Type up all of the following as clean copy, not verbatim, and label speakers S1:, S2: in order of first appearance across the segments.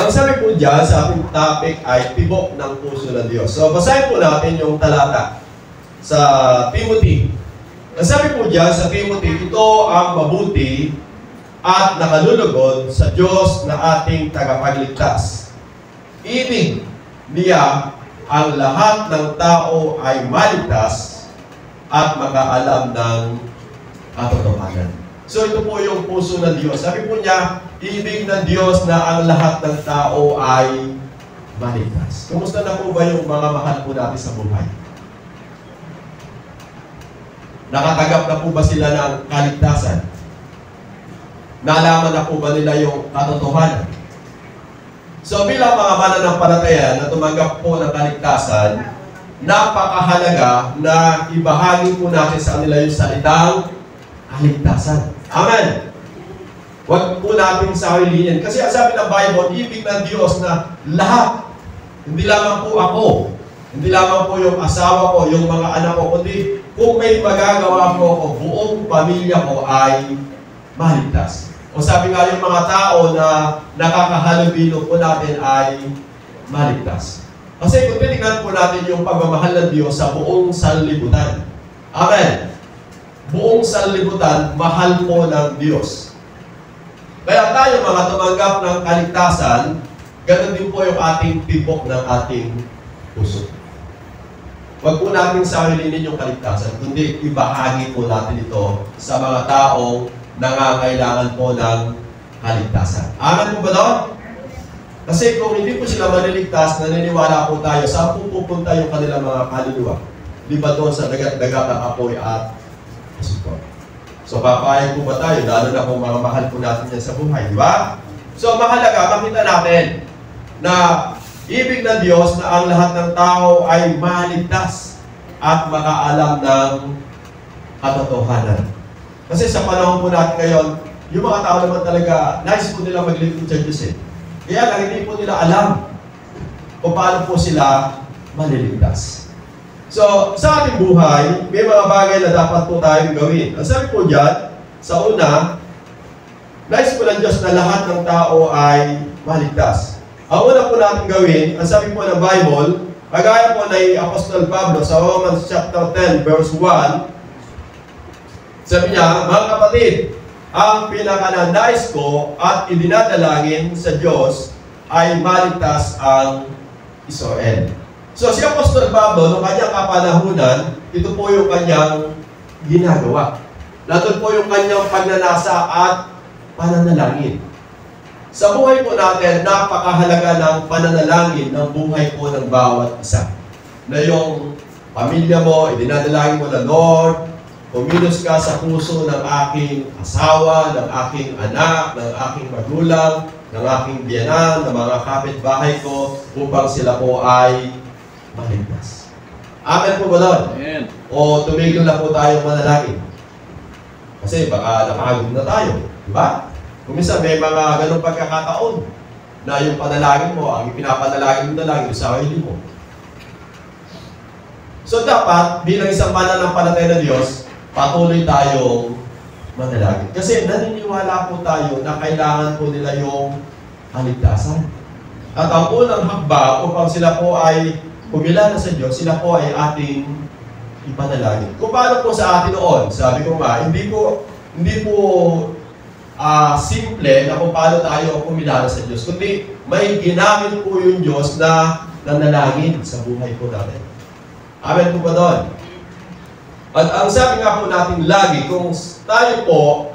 S1: Ang sabi po dyan sa ating topic ay tibok ng puso ng Diyos. So, basahin po natin yung talata sa Timothy. Ang sabi po dyan sa Timothy, ito ang mabuti at nakalulugod sa Diyos na ating tagapagligtas. Ibig niya ang lahat ng tao ay maligtas at makaalam ng katotohanan. So ito po yung puso ng Diyos. Sabi po niya, ibig ng Diyos na ang lahat ng tao ay maligtas. Kumusta na po ba yung mga mahal po natin sa buhay? Nakatanggap na po ba sila ng kaligtasan? Nalaman na po ba nila yung katotohanan? So bilang mga mananampalataya na tumanggap po ng kaligtasan, napakahalaga na ibahagi po natin sa kanila yung salitang kaligtasan. Amen. Huwag po natin sarilihin. Kasi ang sabi ng Bible, ibig ng Diyos na lahat, hindi lamang po ako, hindi lamang po yung asawa ko, yung mga anak ko, kundi kung may magagawa po ako, buong pamilya ko ay maligtas. O sabi nga yung mga tao na nakakahalubilo po natin ay maligtas. Kasi kung tinignan po natin yung pagmamahal ng Diyos sa buong sanlibutan. Amen. Buong sanlibutan, mahal po ng Diyos. Kaya tayo mga tumanggap ng kaligtasan, ganun din po yung ating tibok ng ating puso. Huwag po natin sarilinin yung kaligtasan, kundi ibahagi po natin ito sa mga taong nangangailangan po ng kaligtasan. Amen po ba doon? Kasi kung hindi po sila maliligtas, naniniwala po tayo, saan po pupunta yung kanilang mga kaluluwa? Di ba doon sa dagat-dagat ng apoy at asukal? So, papayag po ba tayo? Lalo na kung mga mahal po natin yan sa buhay, di ba? So, mahalaga, makita natin na ibig ng Diyos na ang lahat ng tao ay maligtas at makaalam ng katotohanan. Kasi sa panahon po natin ngayon, yung mga tao naman talaga, nais po nila maglingkod sa Diyos eh. Kaya lang, hindi po nila alam kung paano po sila maliligtas. So, sa ating buhay, may mga bagay na dapat po tayong gawin. Ang sabi po dyan, sa una, nais po ng Diyos na lahat ng tao ay maligtas. Ang una po natin gawin, ang sabi po ng Bible, kagaya po ni Apostol Pablo sa Romans chapter 10, verse 1, sabi niya, mga kapatid, ang pinakananais ko at idinadalangin sa Diyos ay maligtas ang Israel. So si Apostol Pablo, noong kanyang kapanahunan, ito po yung kanyang ginagawa. Nandun po yung kanyang pagnanasa at pananalangin. Sa buhay po natin, napakahalaga ng pananalangin ng buhay po ng bawat isa. Na yung pamilya mo, idinadalangin mo na, Lord, kumilos ka sa puso ng aking asawa, ng aking anak, ng aking magulang, ng aking biyanan, ng mga kapitbahay ko, upang sila po ay maligtas. Amen po ba doon?
S2: Amen.
S1: O tumigil na po tayo manalangin? Kasi baka napagod na tayo. Diba? Kung minsan may mga ganong pagkakataon na yung panalangin mo, ang ipinapanalangin mo na lang yung sarili mo. So dapat, bilang isang mananampalataya ng Diyos, patuloy tayong manalangin. Kasi naniniwala po tayo na kailangan po nila yung kaligtasan. At ang unang hakbang upang sila po ay kumilala sa Diyos, sila po ay ating ipanalangin. Kung paano po sa atin noon, sabi ko nga, hindi po simple na kung paano tayo kumilala sa Diyos, kundi may ginamit po yung Diyos na nanalangin sa buhay po natin. Amen po ba doon? At ang sabi nga po natin lagi, kung tayo po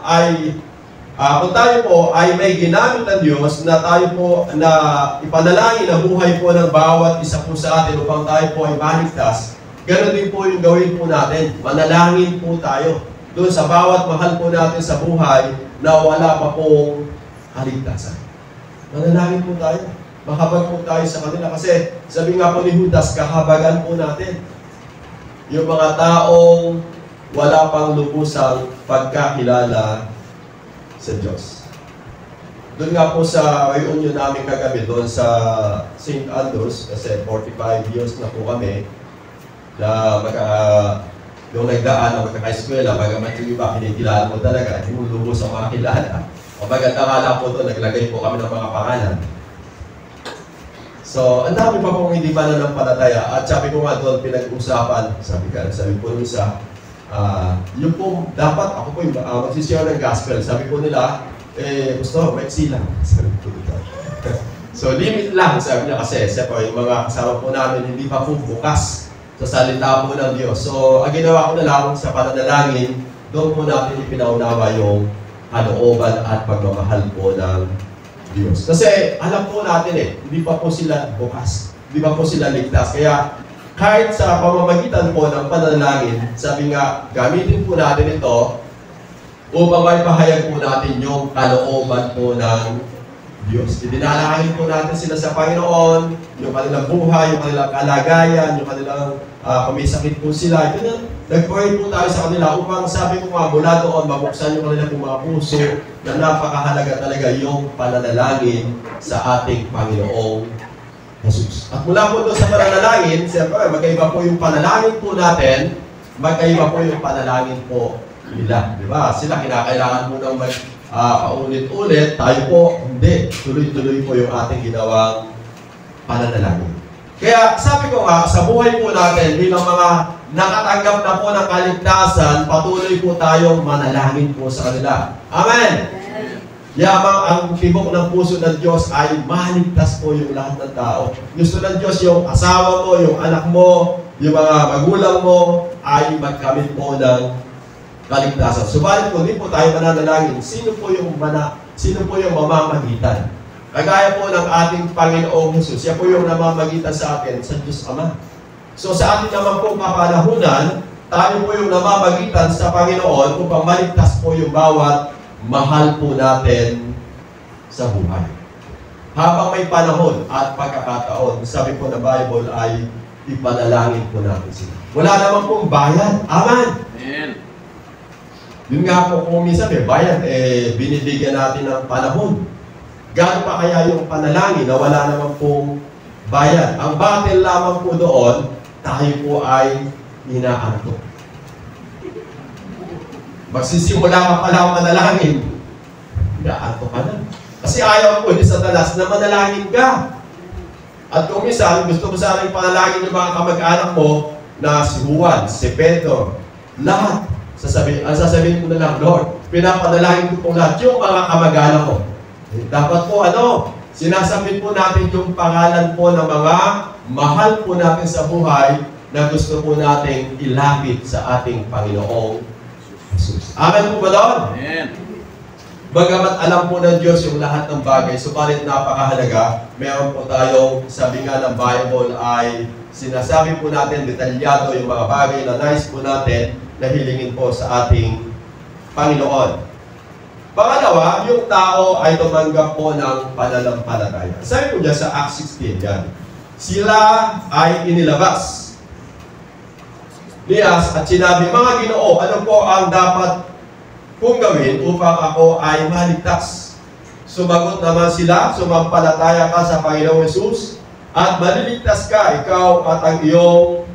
S1: ay may ginamit ng Diyos na tayo po na ipanalangin ang buhay po ng bawat isa po sa atin upang tayo po ay maligtas, ganoon din po yung gawin po natin. Manalangin po tayo doon sa bawat mahal po natin sa buhay na wala pa pong kaligtasan. Manalangin po tayo. Mahabag po tayo sa kanila kasi sabi nga po ni Judas, kahabagan po natin yung mga taong wala pang lubusang pagkakilala sa Diyos. Doon nga po sa reunion namin kagabi, doon sa St. Andrews, kasi 45 years na po kami, na yung nagdaan na magkaka-eskwela, bagamat yung iba, kinikilala mo talaga, hindi mo lubos ang makakilala. O maganda nga lang po doon, naglagay po kami ng mga pangalan. So, ang dami pa pong hindi pananampalataya. At sabi ko nga doon, pinag-usapan, sabi po nung isa, yung po, dapat ako po yung magsishare ng gospel. Sabi po nila, gusto, maiksi lang. Sabi po dito. So, limit lang, sabi niya kasi, yung mga kasama po namin, hindi pa po bukas sa salita po ng Diyos. So, ang ginawa ko na lang sa pananalangin, doon po natin ipinaunawa yung kalooban at pagmamahal po ng Diyos. Kasi alam po natin hindi pa po sila bukas. Hindi pa po sila ligtas. Kaya kahit sa pamamagitan po ng pananalangin, sabi nga, gamitin po natin ito upang may pahayag po natin yung kalooban po ng Diyos. Idinalangin po natin sila sa Panginoon, yung kanilang buhay, yung kanilang kalagayan, yung kanilang kumisakit po sila. Ito na, nag-pray po tayo sa kanila upang sabi ko nga mula doon, mabuksan yung kanilang mga puso na napakahalaga talaga yung pananalangin sa ating Panginoong Jesus. At mula po doon sa pananalangin, siyempre, magkaiba po yung panalangin po natin, magkaiba po yung panalangin po nila. Di ba? Sila kinakailangan po ng paulit-ulit, tayo po, hindi. Tuloy-tuloy po yung ating ginawang pananalangin. Kaya sabi ko nga, sa buhay po natin, bilang mga nakatanggap na po ng kaligtasan, patuloy po tayong manalangin po sa kanila. Amen! Yamang ang tibok ng puso ng Diyos ay maligtas po yung lahat ng tao. Gusto ng Diyos yung asawa mo, yung anak mo, yung mga magulang mo, ay magkamit po ng kaligtasan. Subalit kung di po tayo mananalangin, sino po yung mamamagitan? Kagaya po ng ating Panginoong Jesus, siya po yung namamagitan sa atin sa Diyos Ama. So sa atin naman po kapanahunan, tayo po yung namamagitan sa Panginoon upang maligtas po yung bawat mahal po natin sa buhay. Habang may panahon at pagkakataon, sabi po ng Bible ay ipanalangin po natin sila. Wala naman pong bayan. Amen! Amen! Yun nga po kung minsan bayan, binibigyan natin ng panahon. Gaano pa kaya yung panalangin na wala naman pong bayan? Ang battle lamang po doon, tayo po ay inaantok. Magsisimula ka pala manalangin, inaantok ka na. Kasi ayaw po ni Satanas na manalangin ka. At kung minsan, gusto mo sana yung panalangin ng mga kamag-anak mo na si Juan, si Pedro, lahat. Sasabihin ko na lang, Lord, pinapanalangin ko po lahat yung mga kamag-anak ko. Dapat po, sinasabit po natin yung pangalan po ng mga mahal po natin sa buhay na gusto po nating ilapit sa ating Panginoong Jesus. Amen po ba doon? Amen. Bagamat alam po ng Diyos yung lahat ng bagay, subalit napakahalaga, meron po tayong sabi nga ng Bible ay sinasabi po natin detalyado yung mga bagay na nais po natin na hilingin po sa ating Panginoon. Pangalawa, yung tao ay tumanggap po ng pananampalataya. Sabi po dyan sa Acts 16, yan. Sila ay inilabas Nias at sinabi, mga Ginoo, ano po ang dapat kong gawin upang ako ay maligtas? Sumagot naman sila, sumampalataya ka sa Panginoong Jesus at maliligtas ka, ikaw at ang iyong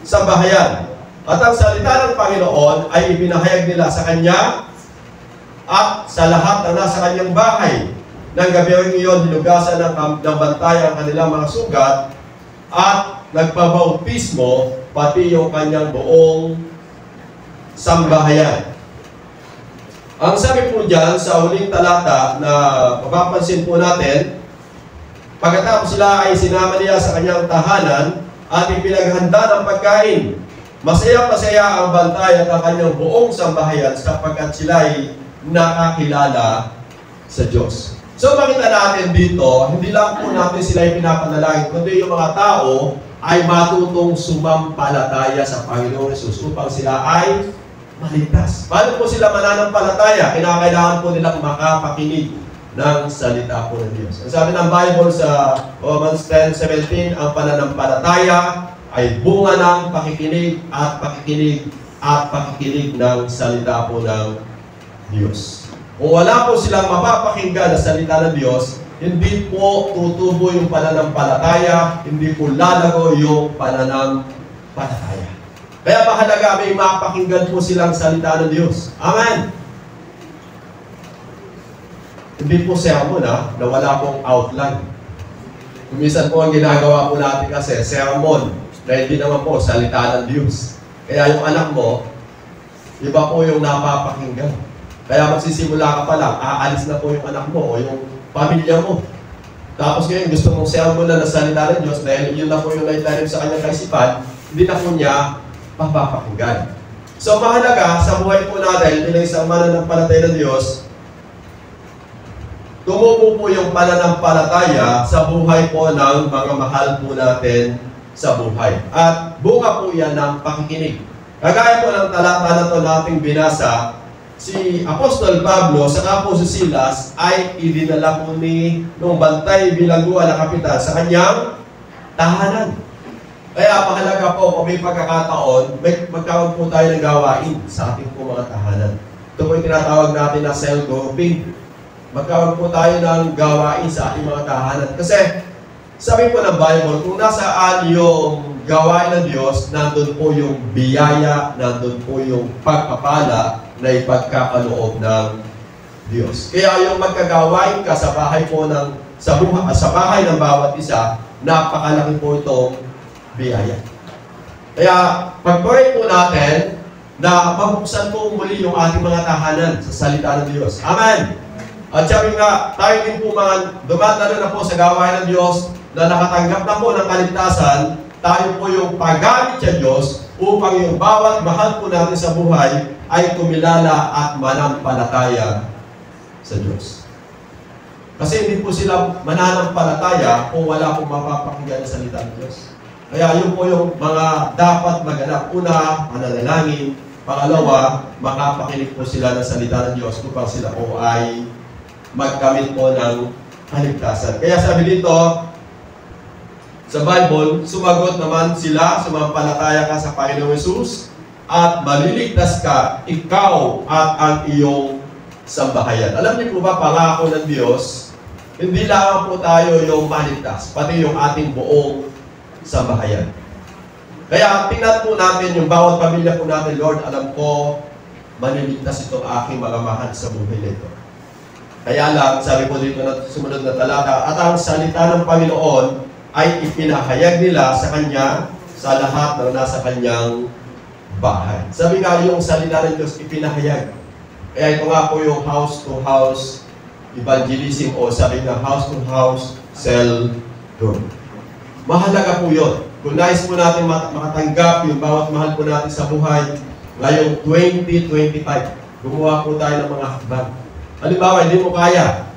S1: sambahayan. At ang salita ng Panginoon ay ipinahayag nila sa Kanya at sa lahat na nasa Kanyang bahay. Nang gabing iyon, hinugasan ng bantay ang kanilang mga sugat at nagpabautismo pati yung Kanyang buong sambahayan. Ang sabi po dyan sa huling talata na mapapansin po natin, pagkatapos sila ay sinama niya sa Kanyang tahanan at ipinaghanda ng pagkain. Masaya-masaya ang bantay at ang kanyang buong sambahayan sapagkat sila ay nakakilala sa Diyos. So makita natin dito, hindi lang po natin sila ay pinapanalangin, kundi yung mga tao ay matutong sumampalataya sa Panginoong Jesus upang sila ay maligtas. Paano po sila mananampalataya? Kinakailangan po nilang makapakinig ng salita po ng Diyos. Ang sabi ng Bible sa Romans 10:17, ang pananampalataya ay bunga ng pakikinig at pakikinig at pakikinig ng salita po ng Diyos. Kung wala po silang mapapakinggan na salita ng Diyos, hindi po tutubo yung pananampalataya, hindi po lalago yung pananampalataya. Kaya mahalaga may mapakinggan po silang salita ng Diyos. Amen! Hindi po sermon na wala pong outline. Kumisan po ang ginagawa po natin kasi, sermon, na hindi naman po salita ng Diyos. Kaya yung anak mo, iba po yung napapakinggan. Kaya magsisimula ka pa lang, aalis na po yung anak mo o yung pamilya mo. Tapos ngayon, gusto mong sermon na salita ng Diyos dahil yun na po yung naitanim sa kanyang kaisipan, hindi na po niya papapakinggan. So mahalaga, sa buhay po natin, bilang isang mananampalataya ng Diyos, tumubo po yung pananampalataya sa buhay po ng mga mahal po natin sa buhay. At bunga po yan ng pakikinig. Kagaya po ng talata na ito nating binasa, si Apostol Pablo sa po si Silas ay idinala po ni nung bantay bilangguan na kapitan sa kanyang tahanan. Kaya mahalaga po kung may pagkakataon, magkaroon po tayo ng gawain sa ating po mga tahanan. Ito po yung tinatawag natin na cell grouping. Magkaroon po tayo ng gawain sa ating mga tahanan. Kasi, sabi po ng Bible, kung nasaan yung gawain ng Diyos, nandun po yung biyaya, nandun po yung pagpapala na ipagkakaloob ng Diyos. Kaya yung magkagawain ka sa bahay po sa bahay ng bawat isa, napakalaki po itong biyaya. Kaya, pag-pray po natin na mabuksan po muli yung ating mga tahanan sa salita ng Diyos. Amen! At sabi nga, tayo din po mga dumadalo na po sa gawain ng Diyos na nakatanggap na po ng kaligtasan, tayo po yung paggamit sa Diyos upang yung bawat mahal po natin sa buhay ay kumilala at manampalataya sa Diyos. Kasi hindi po sila mananampalataya kung wala pong mapapakinggan ng salita ng Diyos. Kaya yun po yung mga dapat maganap. Una, mananalangin. Pangalawa, makapakinig po sila ng salita ng Diyos upang sila po ay magkamit po ng kaligtasan. Kaya sabi dito, sa Bible, sumagot naman sila, sumampalataya ka sa Panginoong Hesus, at maliligtas ka, ikaw at ang iyong sambahayan. Alam niyo po ba, pangako ng Diyos, hindi lang po tayo yung maligtas, pati yung ating buong sambahayan. Kaya tingnan po natin yung bawat pamilya po natin, Lord, alam ko, maliligtas itong aking mga mahal sa buhay nito. Kaya lang, sabi po dito na sumunod na talata, at ang salita ng Panginoon ay ipinahayag nila sa Kanya sa lahat ng nasa Kanyang bahay. Sabi nga, yung salita ng Diyos ipinahayag. Kaya ito nga po yung house-to-house evangelism o sabi nga house-to-house cell group. Mahalaga po yun. Kung nais po natin makatanggap yung bawat mahal po natin sa buhay, ngayong 2025, gumawa po tayo ng mga hakbang. Halimbawa, hindi mo kaya,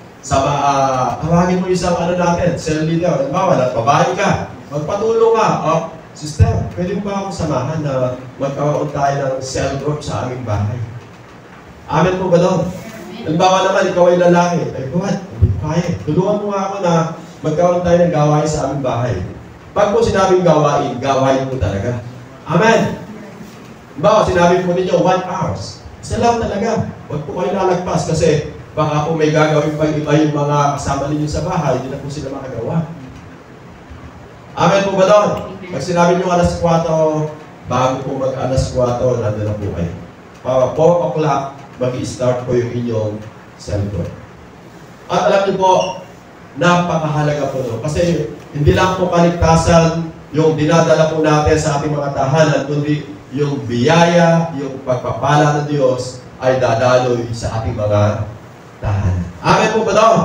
S1: tawagin mo isang natin, cell leader. Halimbawa, nagbabahay ka, magpatulong ka. Sister, pwede mo ba akong samahan na magkaroon tayo ng cell group sa aming bahay? Amen po ba doon? Halimbawa naman, ikaw ay lalaki. Ay, buhat, hindi ko kaya. Tulungan mo nga ako na magkaroon tayo ng gawain sa aming bahay. Pag po sinabing gawain, gawain po talaga. Amen! Halimbawa, sinabi po ninyo, 1 hour. Isa lang talaga. Huwag po kayo lalagpas kasi baka po may gagawin pa iba yung mga kasama ninyo sa bahay, hindi na po sila makagawa. Amen po ba doon? Pag sinabi nyo alas 4, bago po mag alas 4, nandun na po kayo. 4 o'clock, mag-i-start po yung inyong cellphone. At alam niyo po, napakahalaga po doon. Kasi hindi lang po kaligtasan yung dinadala po natin sa ating mga tahanan, kundi yung biyaya, yung pagpapala ng Diyos ay dadaloy sa ating mga tahanan. Amen po ba doon?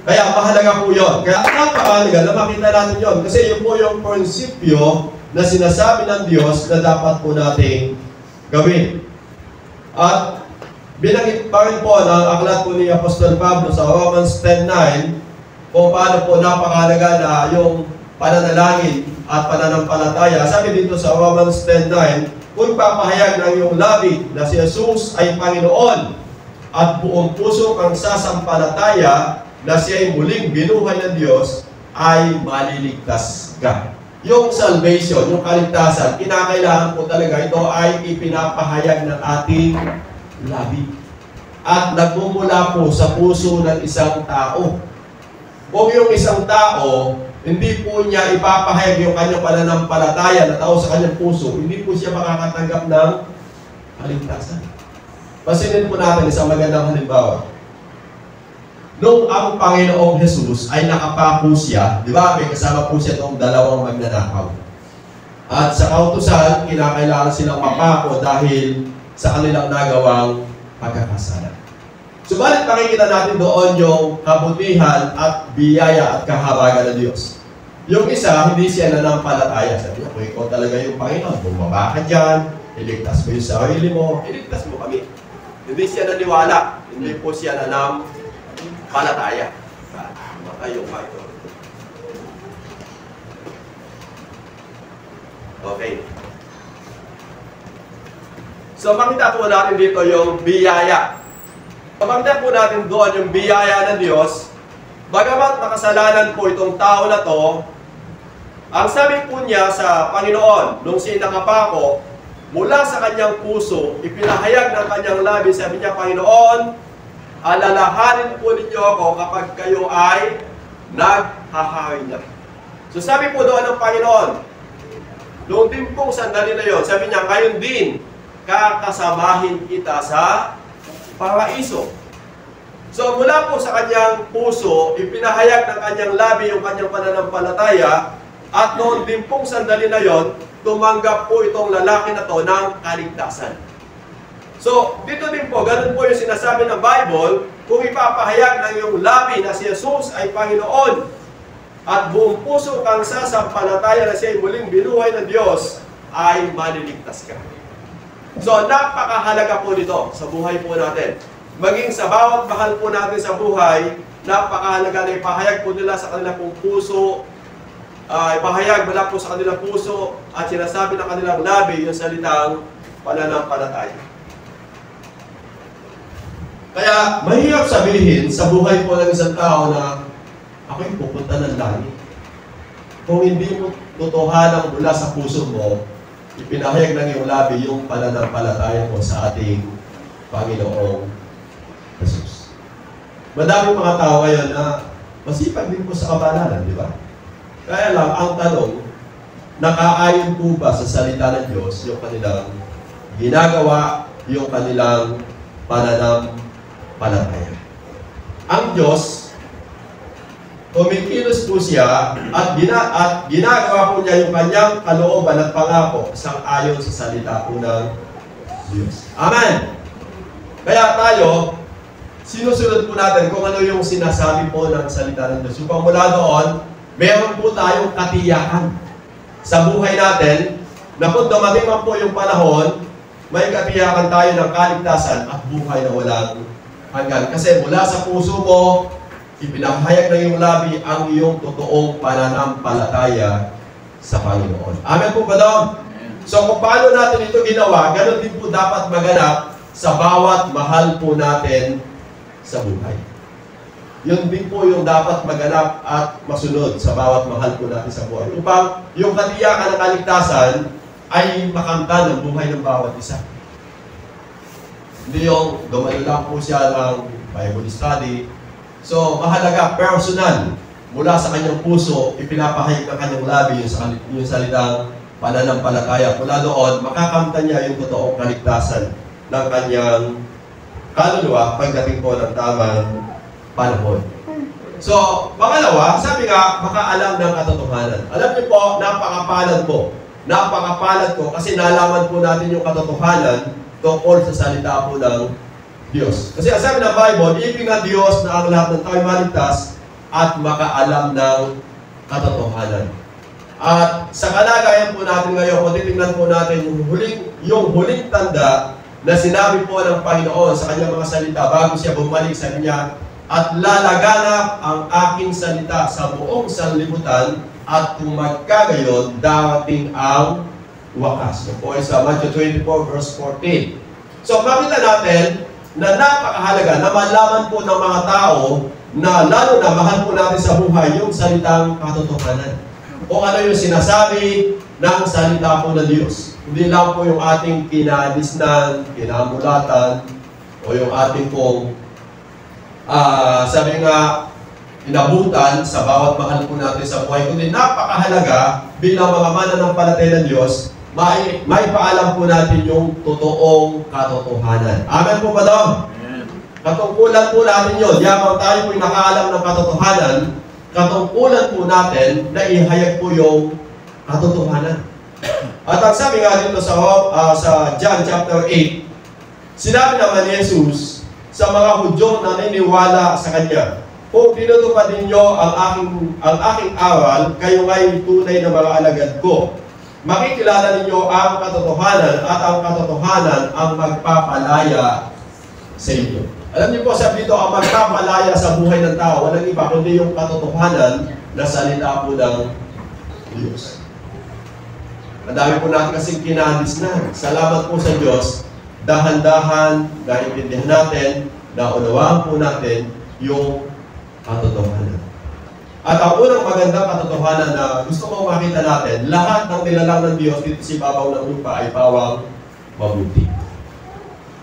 S1: Kaya mahalaga po yun. Kaya napakahalaga na makita natin yun. Kasi yun po yung prinsipyo na sinasabi ng Diyos na dapat po nating gawin. At binanggit pa rin po ng aklat po ni Apostol Pablo sa Romans 10:9 kung paano po napakahalaga na yung pananalangin at pananampalataya. Sabi dito sa Romans 10:9, kung papahayag ng iyong labi na si Jesus ay Panginoon at buong puso kang sasampalataya na siya ay muling binuhay ng Diyos, ay maliligtas ka. Yung salvation, yung kaligtasan, kinakailangan po talaga ito ay ipinapahayag ng ating labi. At nagmumula po sa puso ng isang tao. Kung yung isang tao, hindi po niya ipapahayag yung kanyang pananampalataya na tao sa kanyang puso, hindi po siya makakatanggap ng kaligtasan. Pasinin po natin isang magandang halimbawa. nung ang Panginoong Jesus ay nakapako siya, di ba? May kasama po siya itong dalawang magnanakaw. At sa kautusan, kinakailangan silang mapako dahil sa kanilang nagawang pagkakasala. Subalit makikita natin doon yung kabutihan at biyaya at kahabagan ng Diyos. Yung isa, hindi siya nanampalataya. Sabi niya, kung ikaw talaga yung Panginoon, bumaba ka dyan, iligtas mo yung sarili mo, iligtas mo kami. Hindi siya naniwala, hindi po siya nanampalataya. Matayong ito. Okay. So, makita po natin dito yung biyaya. Makita po natin doon yung biyaya ng Diyos. Bagamat makasalanan po itong tao na to, ang sabi po niya sa Panginoon, nung siya nakapako, mula sa kanyang puso, ipinahayag ng kanyang labi, sabi niya, Panginoon, alalahanin po ninyo ako kapag kayo ay naghahain na. So sabi po doon ng Panginoon, noong din pong sandali na yon, sabi niya, ngayon din, kakasamahin kita sa paraiso. So mula po sa kanyang puso, ipinahayag ng kanyang labi yung kanyang pananampalataya, at noon din pong sandali na yon, tumanggap po itong lalaki na to ng kaligtasan. So dito din po, ganun po yung sinasabi ng Bible, kung ipapahayag ng iyong labi na si Jesus ay Panginoon, at buong puso kang sasampalataya na siya ay muling binuhay ng Diyos, ay maliligtas ka. So, napakahalaga po dito sa buhay po natin. Maging sa bawat mahal po natin sa buhay, napakahalaga na ipahayag po nila sa kanilang pong puso, ipahayag mula po sa kanilang puso, at sinasabi ng kanilang labi yung salitang pananampalataya. Kaya, mahirap sabihin sa buhay po ng isang tao na ako'y pupunta ng langit. Kung hindi mo totohanan mula sa puso mo, ipinahayag ng iyong labi yung pananampalataya mo sa ating Panginoong Jesus. Madaming mga tao ngayon na masipag din po sa kabanalan, di ba? Kaya lang, ang tanong, nakaayon po ba sa salita ng Diyos yung kanilang ginagawa, yung kanilang pananampalataya? Ang Diyos, kumikilos po siya at ginagawa po niya yung kanyang kalooban at pangako sang-ayon sa salita po ng Diyos. Amen! Kaya tayo, sinusunod po natin kung ano yung sinasabi po ng salita ng Diyos. Upang mula doon, meron po tayong katiyakan sa buhay natin na kung dumating man po yung panahon, may katiyakan tayo ng kaligtasan at buhay na walang hanggan. Kasi mula sa puso mo, ipinahayag na yung labi ang iyong totoong pananampalataya sa Panginoon. Amen po ba doon? So kung paano natin ito ginawa, ganun din po dapat maganap sa bawat mahal po natin sa buhay. Yun din po yung dapat maganap at masunod sa bawat mahal po natin sa buhay. Upang yung katiyakan ng kaligtasan ay makamtan ng buhay ng bawat isa. Hindi yung dumalo lang po siya ng Bible study. So, mahalaga, personal, mula sa kanyang puso, ipinapahayag ng kanyang labi yung salitang pananampalataya. Mula doon, makakamtan niya yung totoong kaligtasan ng kanyang kaluluwa pagdating po ng tamang panahon. So, pangalawa, sabi nga, makaalam ng katotohanan. Alam niyo po, napakapalad po. Napakapalad po kasi nalaman po natin yung katotohanan tungkol sa salita po ng Diyos. Kasi ang sabi ng Bible, ibig ng Diyos na ang lahat ng tao'y maligtas at makaalam ng katotohanan. At sa kalagayan po natin ngayon, kung titingnan po natin yung huling tanda na sinabi po ng Panginoon sa kanyang mga salita bago siya bumalik, sabi niya, at lalaganap ang aking salita sa buong sanlibutan at kung magkagayon, darating ang wakas. Ito po ay sa Matthew 24 verse 14. So makita natin na napakahalaga na malaman po ng mga tao na lalo na mahal po natin sa buhay yung salitang katotohanan. O ano yung sinasabi ng salita po ng Diyos. Hindi lang po yung ating kinadisnan, kinamulatan, o yung ating pong sabi nga, inabutan sa bawat mahal po natin sa buhay. Kundi napakahalaga bilang mga mananampalataya ng Diyos, may paalam po natin yung totoong katotohanan. Amen po ba doon? Katungkulan po natin yun. Yamang tayo po'y nakaalam ng katotohanan, katungkulan po natin na ihayag po yung katotohanan. At ang sabi nga dito sa John chapter 8, sinabi naman ni Jesus sa mga Hudyo na naniniwala sa Kanya, kung tinutupad ninyo ang aking aral, kayo nga'y tunay na mga alagad ko. Makikilala ninyo ang katotohanan at ang katotohanan ang magpapalaya sa inyo. Alam niyo po, sabi dito, ang magpapalaya sa buhay ng tao, walang iba kundi yung katotohanan na salita po ng Diyos. Ang dami po natin kasing kinadisnan. Salamat po sa Diyos, dahan-dahan, naintindihan natin, naunawaan po natin yung katotohanan. At ang unang magandang katotohanan na gusto mong makita natin, lahat ng nilalang ng Diyos dito sa ibabaw ng lupa ay pawang mabuti.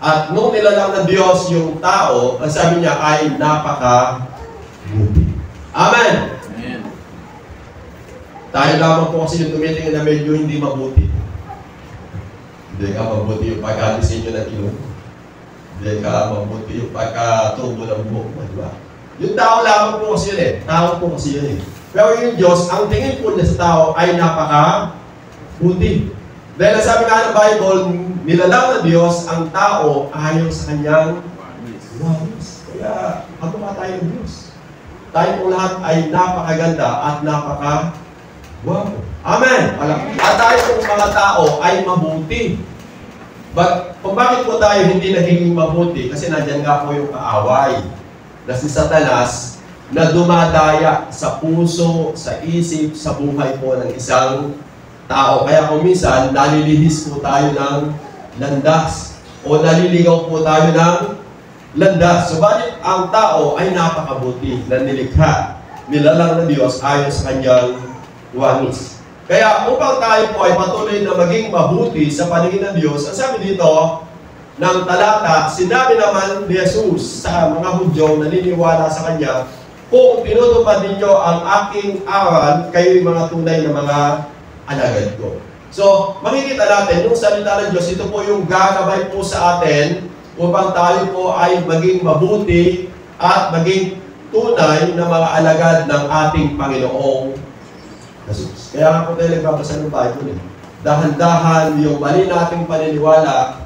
S1: At nung nilalang ng Diyos yung tao, ang sabi niya ay napaka-buti. Amen!
S2: Amen.
S1: Tayo lamang po kasi yung tumitingin na medyo hindi mabuti. Hindi ka mabuti yung pagka-disenyo ng ilong. Hindi ka mabuti yung pagka-tubo ng buhok mo, di ba? Yung tao lamang po kasi yun eh. Tao po kasi yun eh. Pero yung Diyos, ang tingin po niya sa tao ay napaka-buti. Dahil ang sabi nga ng Bible, nilalang na Diyos ang tao ayon sa kanyang walis. Kaya, ano nga tayo ng Diyos? Tayo po lahat ay napakaganda at napaka-guwapo. Amen! At tayo po mga tao ay mabuti. But, kung bakit po tayo hindi naging mabuti? Kasi nandyan nga po yung kaaway na si Satanas na dumadaya sa puso, sa isip, sa buhay po ng isang tao. Kaya kung minsan, nalilihis po tayo ng landas o naliligaw po tayo ng landas. Subalit ang tao ay napakabuti na nilikha, nilalang ng Diyos ayon sa kanyang wangis. Kaya upang tayo po ay patuloy na maging mabuti sa paningin ng Diyos, ang sabi dito ng talata, sinabi naman ni Jesus sa mga Hudyo na naniniwala sa Kanya, kung tinutupad ninyo ang aking aral, kayo'y mga tunay na mga alagad ko. So, makikita natin, yung salita ng Diyos, ito po yung gagabay po sa atin upang tayo po ay maging mabuti at maging tunay na mga alagad ng ating Panginoong Jesus. Kaya nga po tayo nagbabasa ng Bible. Dahan-dahan yung mali nating paniniwala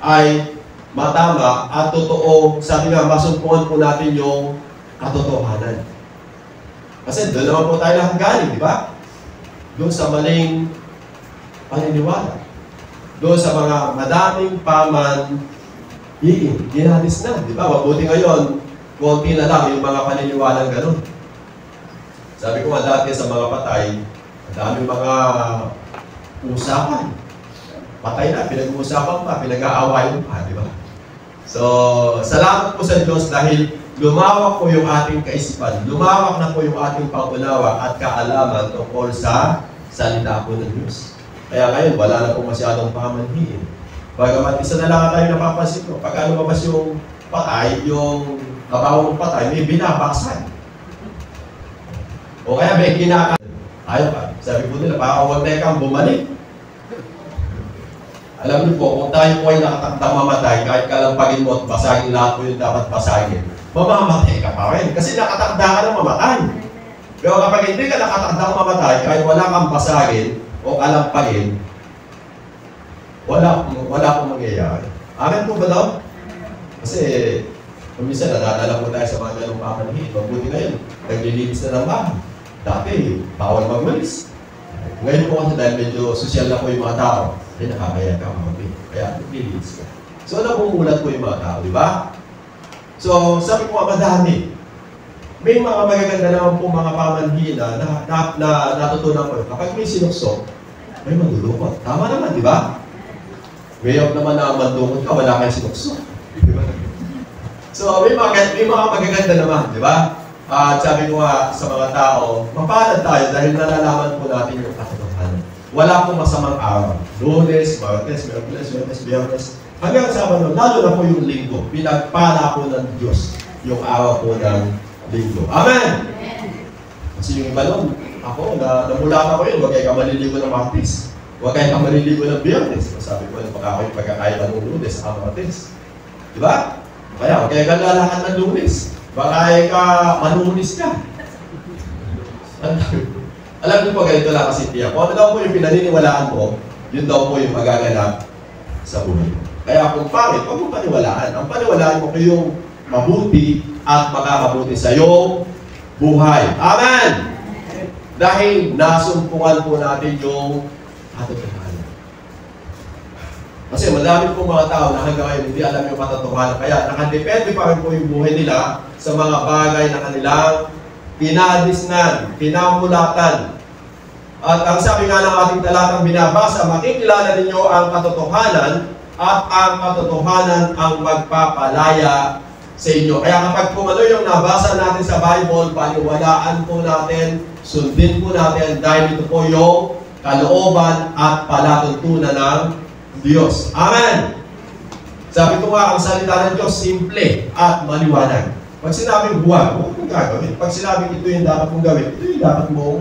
S1: ay matama at totoo. Sabi nga, masumpungan po natin yung katotohanan. Kasi doon naman po tayo lahat galing, di ba? Doon sa maling paniniwala. Doon sa mga madaming ginalis na, di ba? Mabuti ngayon, konti na lang yung mga paniniwalang ganun. Sabi ko nga dati sa mga patay, ang daming mga usapan. Patay na, pinag-uusapan pa, pinag-aawayan pa, di ba? So, salamat po sa Diyos dahil lumawak po yung ating kaisipan, lumawak na po yung ating pangunawa at kaalaman tungkol sa salita po ng Diyos. Kaya ngayon, wala na po masyadong pamanhiin. Bagamat isa na lang tayo napapansin ko, pag lumabas yung patay, yung kabaho ng patay, may binabaksan. O kaya may ginaka. Ayaw pa. Sabi po nila, baka huwag na kang bumalik. Alam niyo po, kung tayo po ay nakatakdang mamatay, kahit kalampagin mo at basagin lahat po yung dapat basagin, mamamatay ka pa rin. Kasi nakatakda ka na mamatay. Pero kapag hindi ka nakatakdang mamatay, kahit wala kang basagin o kalampagin, wala pong mangyayari. Amen po ba daw? Kasi, kung minsan nadadala po tayo sa mga ganong pamanhin, mabuti na yun. Naglilinis na ng bahay. Dati, bawal magmalis. Ngayon po kasi dahil medyo sosyal na po yung mga tao, ay nakakaya ka mga kaya naglilinis ka. So, napumulat po yung mga tao, di ba? So, sabi ko madami. May mga magaganda naman po mga pamanhin na natutunan ko. Kapag may sinuksok, may mandulukot. Tama naman, di ba? Ngayon naman na mandulukot ka, wala kayong sinuksok. So, may mga magaganda naman, di ba? At sabi ko nga sa mga tao, mapalad tayo dahil nalalaman po natin yung katotohanan. Wala pong masamang araw. Lunes, Martes, Miyerkules, Biyernes, hanggang Sabado, lalo na po yung linggo. Pinagpala po ng Diyos yung araw po ng linggo. Amen! Kasi yung iba nun, ako, namulata ko yun, huwag kayo ka maliligo ng Martes. Huwag kayo ka maliligo ng Biyernes. Sabi ko, pagkakaiba ng Lunes, ang Martes. Diba? Kaya ka lalakad ng Lunes. Baka ka manunis ka. Alam niyo po, ganito lang kasi tiyak. Kung ano daw po yung pinaniniwalaan mo, yun daw po yung magaganap sa buhay mo. Kaya kung pangit, huwag mo paniwalaan. Ang paniwalaan mo ko yung mabuti at makakabuti sa iyong buhay. Amen! Dahil nasumpungan po natin yung katotohanan. Kasi madami pong mga tao na hanggang ngayon hindi alam yung katotohanan. Kaya nakadepende pa rin po yung buhay nila sa mga bagay na kanilang pinadisnan, pinamulatan. At ang sabi nga ng ating talatang binabasa, makikilala ninyo ang katotohanan at ang katotohanan ang magpapalaya sa inyo. Kaya kapag kumano yung nabasa natin sa Bible, paniwalaan po natin, sundin po natin dahil ito po yung kalooban at palatuntunan ng Diyos. Amen! Sabi ko nga, ang salita ng Diyos, simple at maliwanag. Pag sinabing huwag, huwag mong gagawin. Pag sinabing ito yung dapat mong gawin, ito yung dapat mong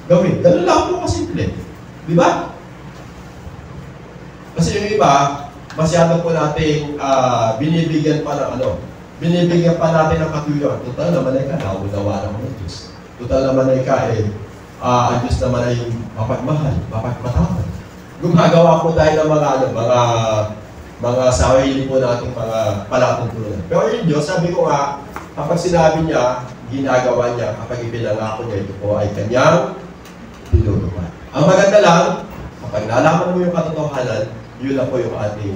S1: gawin. Ganun lang po kasimple. Di ba? Kasi yung iba, masyado po nating binibigyan pa ng binibigyan pa natin ng katuyuan. Total naman ay ka, naunawa naman ng Diyos. Total naman ay ka, ang Diyos naman ay yung mapagmahal, mapagmatawad. Gumagawa po tayo ng mga sarili po nating mga palatuntunan. Pero yung Diyos, sabi ko nga, kapag sinabi niya, ginagawa niya, kapag ipinangako niya, ito po ay kanyang tinutupad. Ang maganda lang, kapag nalaman mo yung katotohanan, yun lang po yung ating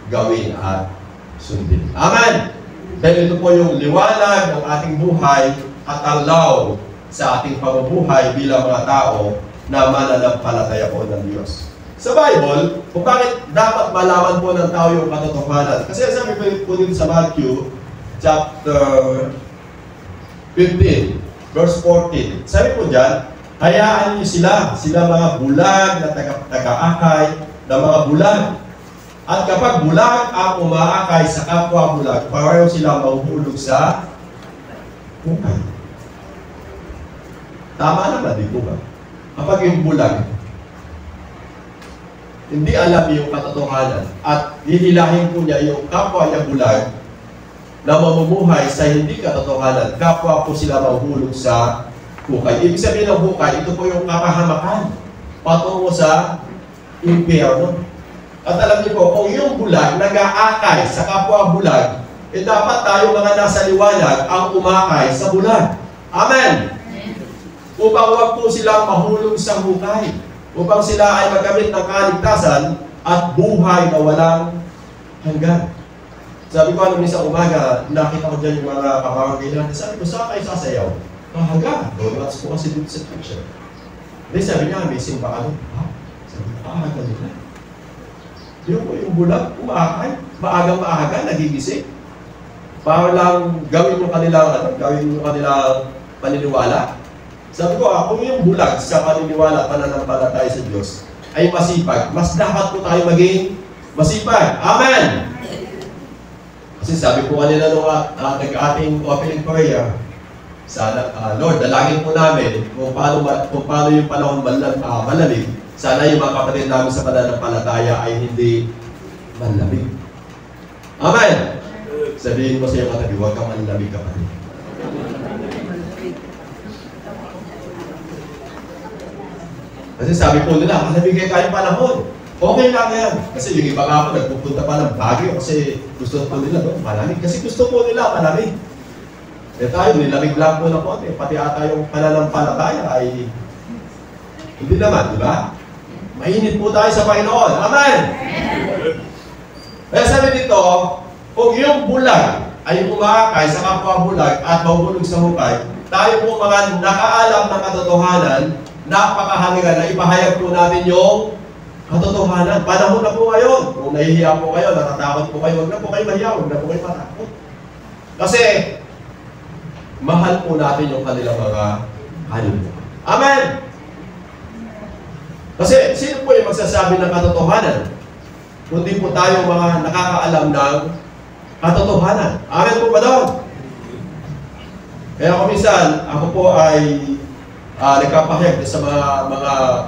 S1: gawin at sundin. Amen! Dahil ito po yung liwanag ng ating buhay at ang law sa ating pamumuhay bilang mga tao na mananampalataya po ng Diyos. Sa Bible, kung bakit dapat malaman po ng tao yung katotohanan. Kasi sabi po dito sa Matthew chapter 15, verse 14. Sabi po dyan, hayaan niyo sila mga bulag na taga-akay na mga bulag. At kapag bulag ang umaakay sa kapwa bulag, pareho sila mahuhulog sa hukay. Tama naman, di po ba? Kapag yung bulag, hindi alam yung katotohanan at hihilahin po niya yung kapwa niya bulag na mamumuhay sa hindi katotohanan, kapwa po sila mahuhulog sa hukay. Ibig sabihin ng hukay, ito po yung kapahamakan patungo sa impyerno. At alam niyo po, kung yung bulag nag-aakay sa kapwa bulag, dapat tayo mga nasa liwanag ang umakay sa bulag. Amen! Upang wag po silang mahulog sa hukay. Upang sila ay magkamit ng kaligtasan at buhay na walang hanggan. Sabi ko, isang umaga, nakita ko dyan yung mga kabarangay natin. Sabi ko, saan kayo sasayaw? Hanggan. Donuts po kasi dito sa picture. Then sabi niya, may simba ka doon. Sabi ko, hanggan nila. Yung po yung bulag, umaakay. Maagang-maaga, nagigising. Para lang gawin mo kanilang paniniwala. Sabi ko, kung yung bulag sa paniniwala, pananampalataya sa Diyos, ay masipag, mas dapat po tayo maging masipag. Amen! Kasi sabi po kanina nung nag-ating opening prayer, sana, Lord, dalangin po namin kung paano yung panahon malamig, sana yung mga kapatid namin sa pananampalataya ay hindi malamig. Amen! Sabihin mo sa iyo katabi, huwag kang malamig kapatid. Kasi sabi po nila, malamig kayo panahon. Okay lang yan. Kasi yung iba nga po, nagpupunta pa ng Baguio kasi gusto po nila, no? Malamig. Kasi gusto po nila, malamig. Tayo, nilamig lang po na po. Pati ata yung pananampalataya ay hindi naman, di ba? Mainit po tayo sa Panginoon. Amen! Kaya sabi dito, kung yung bulag ay umakay sa kapwa bulag at mahulog sa hukay, tayo po mga nakaalam ng katotohanan, napakahalaga na ipahayag po natin yung katotohanan. Panahon na po ngayon. Kung nahihiya po kayo, natatakot po kayo, huwag na po kayo mahiya, huwag na po kayo matakot. Kasi, mahal po natin yung kanilang mga kaluluwa. Amen! Kasi, sino po yung magsasabi ng katotohanan? Kundi po tayo mga nakakaalam ng katotohanan. Amen po ba daw? Kaya kung minsan, ako po ay nagpapahayag sa mga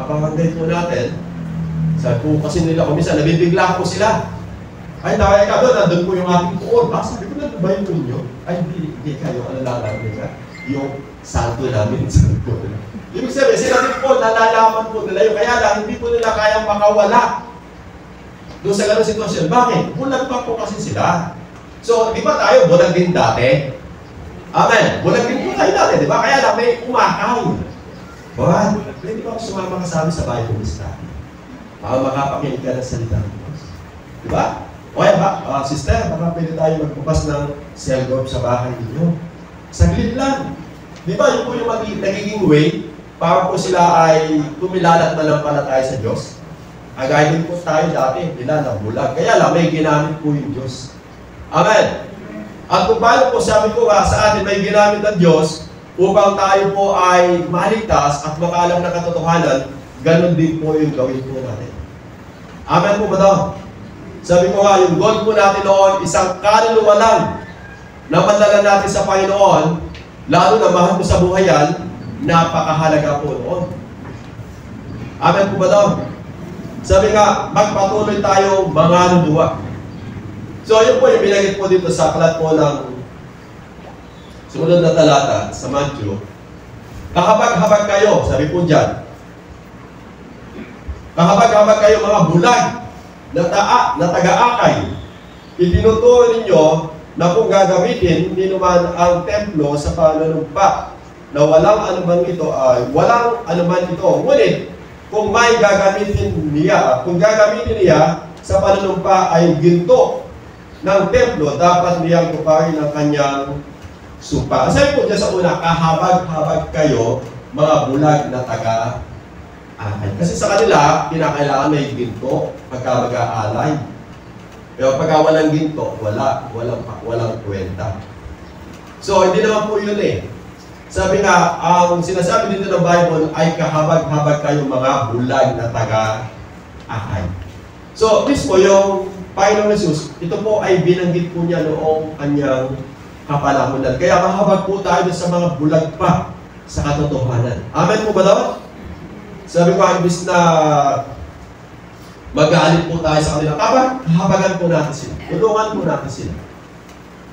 S1: kapamagay po natin. Sabi po kasi nila, kung minsan nabibigla po sila. Ay, nakaya ka doon, nandun po yung ating puon. Sabi ko, tulad ba yung ninyo? Ay, hindi kayo, ano lang namin ka? Yung santo namin sa likod. Ibig sabihin, sila din po, nalalaman po nila yung kaya lang, hindi po nila kayang makawala doon sa ganung sitwasyon. Bakit? Bulag pa po kasi sila. So, di ba tayo, bulag din dati? Amen. Bulag din po tayo dati, di ba? Kaya lang, may umakaw. Buwan, pwede ba ako sumama kasabi sa Bible study? Makapakinig ka ng salita ng Diyos. Di ba? O yan ba? Sister, baka pwede tayo magbukas ng cell group sa bahay ninyo. Saglit lang. Di ba? Yun po yung nagiging way para po sila ay tumilala at manampalataya sa Diyos. Agay din po tayo dati, nila nabulag. Kaya lang, may ginamit po yung Diyos. Amen. At kung paano po sabi ko nga, sa atin may ginamit ng Diyos upang tayo po ay maligtas at makaalam na katotohanan, ganun din po yung gawin po natin. Amen po ba daw? Sabi ko nga, yung goal po natin noon, isang kaluluwa lang na madala natin sa Panginoon, lalo na mahal mo sa buhay yan, napakahalaga po noon. Amen po ba daw? Sabi nga, magpatuloy tayo mga luwa. So, yun po yung binagit po dito sa aklat po ng sumunod na talata sa Matthew. Kahabag-habag kayo, sabi po dyan. Kahabag-habag kayo mga bulag na taga-akay. Itinuturo ninyo na kung gagamitin, hindi naman ang templo sa panunumpa na walang anuman ito ay walang anuman ito. Ngunit, kung may gagamitin niya, kung gagamitin niya sa panunumpa ay ginto ng templo, dapat niyang tuparin ang kanyang supa. Sabi po dyan sa una, kahabag-habag kayo, mga bulag na taga-akay. Kasi sa kanila, kinakailangan may ginto pagka mag-aalay. Pero pagka walang ginto, walang kwenta. So, hindi naman po yun eh. Sabi nga, ang sinasabi dito ng Bible ay kahabag-habag kayo mga bulag na taga-akay. So, mismo yung Panginoon Jesus, ito po ay binanggit po niya noong kanyang kapalamunan. Kaya mahabag po tayo sa mga bulag pa sa katotohanan. Amen po ba daw? Sabi ko, imbis na mag-aalit po tayo sa kanila, kahabagan po natin sila. Tulungan po natin sila.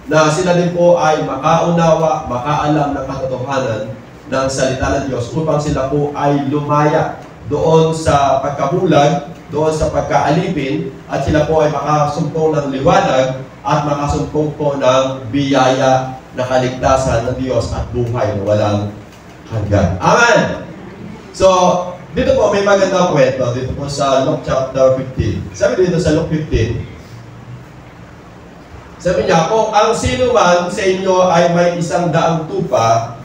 S1: Na sila din po ay makaunawa, makaalam ng katotohanan ng salita ng Diyos upang sila po ay lumaya doon sa pagkabulag, doon sa pagkaalipin, at sila po ay makasumpong ng liwanag at makasumpong po ng biyaya na kaligtasan ng Diyos at buhay na walang hanggan. Amen! So, dito po may magandang kwento dito po sa Luke chapter 15. Sabi dito sa Luke 15, sabi niya, kung ang sino man sa inyo ay may 100 tupa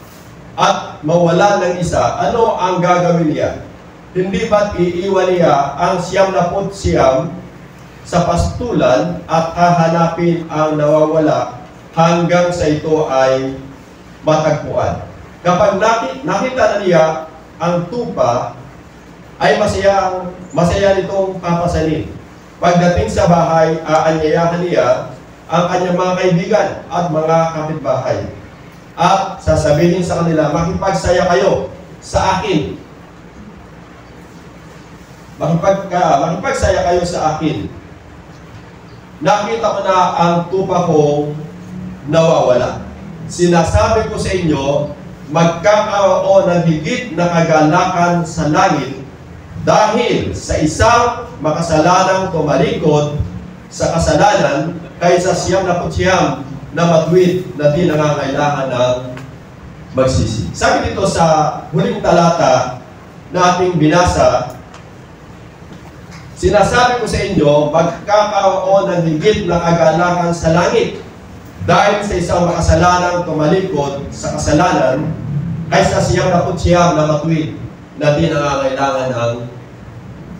S1: at mawala ng isa, ano ang gagawin niya? Hindi ba't iiwan niya ang 99 sa pastulan at hahanapin ang nawawala hanggang sa ito ay matagpuan? Kapag nakita na niya ang tupa, ay masaya nitong papasanin. Pagdating sa bahay, aanyayahan niya ang kanyang mga kaibigan at mga kapitbahay. At sasabihin sa kanila, makipagsaya kayo sa akin. Makipagsaya kayo sa akin. Nakita ko na ang tupa kong nawawala. Sinasabi ko sa inyo, magkakaroon ng higit na kagalakan sa langit dahil sa isang makasalanang tumalikod sa kasalanan kaysa 99 na matuwid na di nangangailangan ng magsisi. Sabi dito sa huling talata na ating binasa, sinasabi ko sa inyo, magkakaroon ng higit na kagalakan sa langit dahil sa isang makasalanang tumalikod sa kasalanan kaysa 99 na matuwid na di nangangailangan ng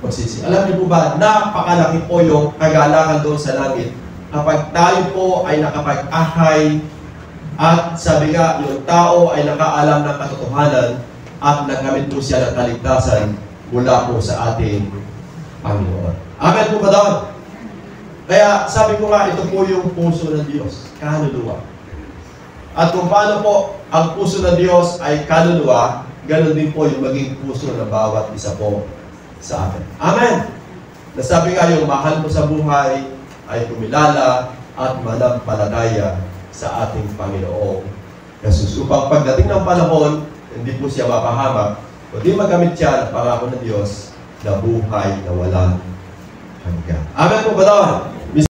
S1: magsisi. Alam niyo po ba, napakalaki po yung kagalakan doon sa langit kapag tayo po ay nakapag-ahay at sabi nga, yung tao ay nakaalam ng katotohanan at nagamit po siya ng kaligtasan mula po sa ating Panginoon. Amen po ba daw? Kaya sabi ko nga, ito po yung puso ng Diyos, kaluluwa. At kung paano po ang puso ng Diyos ay kaluluwa, ganun din po yung maging puso ng bawat isa po sa atin. Amen! Nasabi nga yung mahal mo sa buhay ay kumilala at manampalataya sa ating Panginoong Jesus. Upang pagdating ng panahon, hindi po siya mapahamak, kundi magamit siya ng pangako ng Diyos na buhay na walang hanggan. Amen po ba doon?